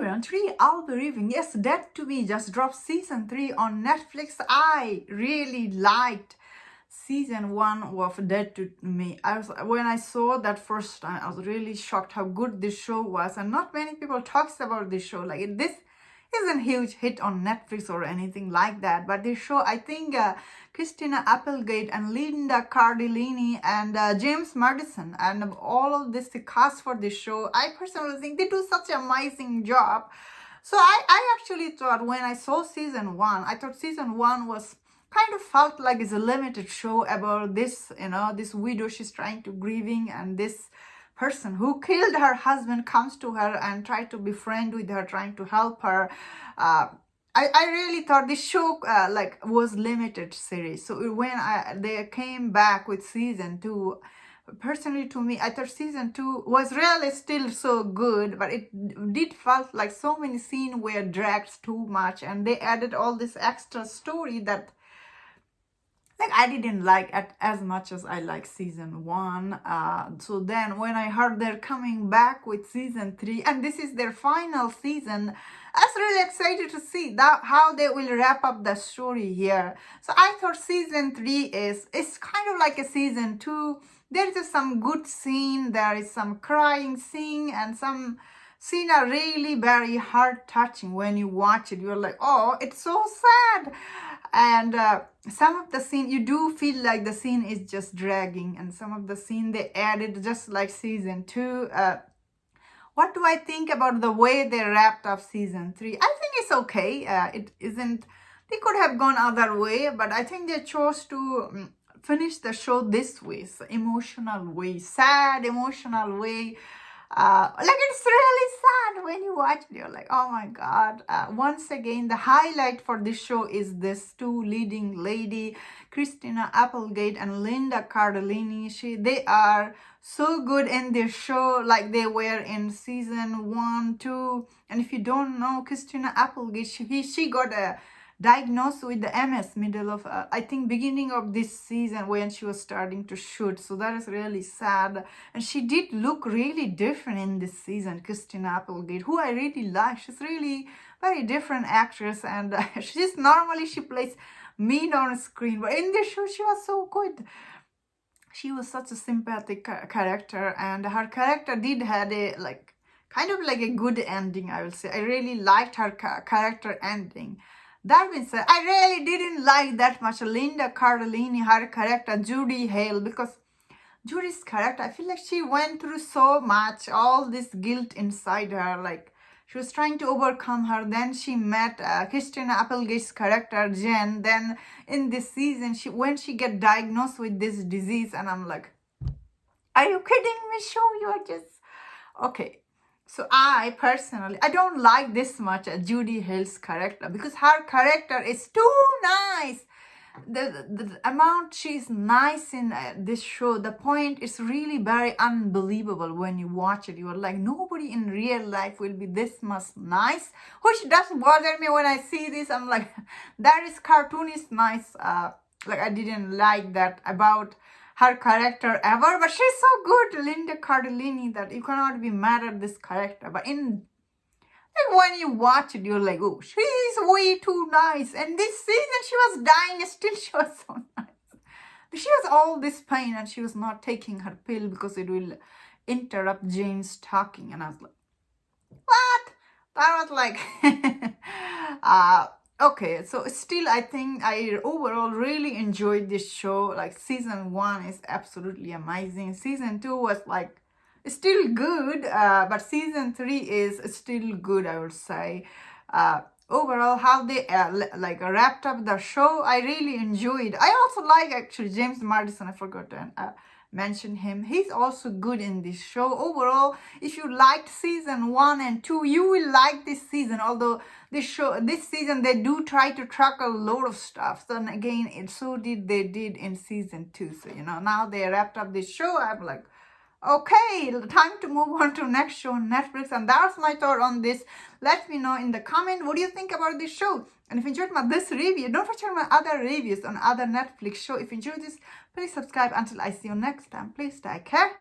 everyone, today I'll be reviewing, yes, Dead to Me just dropped season 3 on Netflix. I really liked season 1 of Dead to Me. When I saw that first time, I was really shocked how good this show was, and not many people talks about this show. Like, this isn't a huge hit on Netflix or anything like that, but this show, I think Christina Applegate and Linda Cardellini and James Madison and all of this, the cast for this show, I personally think they do such an amazing job. So I actually thought, when I saw season 1, I thought season 1 was kind of felt like it's a limited show about this, this widow. She's trying to grieving, and this person who killed her husband comes to her and try to be friend with her, trying to help her. I really thought this show was limited series. So when they came back with season 2, personally to me, I thought season 2 was really still so good, but it did felt like so many scenes were dragged too much, and they added all this extra story that I didn't like it as much as I like season 1. So then when I heard they're coming back with season 3, and this is their final season, I was really excited to see how they will wrap up the story here. So I thought season 3 is kind of like a season 2. There's just some good scene, there is some crying scene, and some scene are really very heart touching. When you watch it, you're like, oh, it's so sad. And some of the scene, you do feel like the scene is just dragging, and some of the scene they added just like season 2. What do I think about the way they wrapped up season 3? I think it's okay. It isn't, they could have gone other way, but I think they chose to finish the show this way, so emotional way, sad emotional way. It's really sad when you watch it. You're like, oh my god. Once again, the highlight for this show is this two leading lady, Christina Applegate and Linda Cardellini. They are so good in this show, like they were in season 1, 2. And if you don't know, Christina Applegate, she got diagnosed with the MS middle of I think beginning of this season when she was starting to shoot. So that is really sad, and she did look really different in this season. Christina Applegate, who I really like, she's really very different actress, and she's normally she plays mean on screen, but in this show she was so good. She was such a sympathetic character, and her character did had a kind of like a good ending, I will say. I really liked her character ending. That being said, I really didn't like that much Linda Cardellini, her character, Judy Hale, because Judy's character, I feel like she went through so much, all this guilt inside her, like she was trying to overcome her. Then she met Christina Applegate's character, Jen. Then in this season, when she get diagnosed with this disease, and I'm like, are you kidding me? Show you are just okay. So I personally, I don't like this much Judy Hale's character, because her character is too nice. The amount she's nice in this show, the point is really very unbelievable when you watch it. You're like, nobody in real life will be this much nice, which does bother me when I see this. I'm like, that is cartoonist nice. I didn't like that about her character ever, but she's so good, Linda Cardellini, that you cannot be mad at this character. But when you watch it, you're like, oh, she's way too nice. And this season she was dying, still she was so nice. She has all this pain, and she was not taking her pill because it will interrupt Jane's talking. And I was like, what? That was like okay, so still I think I overall really enjoyed this show. Like, season 1 is absolutely amazing. Season 2 was still good, but season 3 is still good, I would say. Overall, how they wrapped up the show, I really enjoyed. I also like actually James Madison. I forgot to mention him. He's also good in this show. Overall, if you liked season 1 and 2, you will like this season. Although this season they do try to track a lot of stuff. So again, they did in season 2. So now they wrapped up this show. I'm like, okay, time to move on to next show on Netflix. And that's my thought on this. Let me know in the comment what do you think about this show. And if you enjoyed this review, don't forget my other reviews on other Netflix show. If you enjoyed this, please subscribe. Until I see you next time, please take care.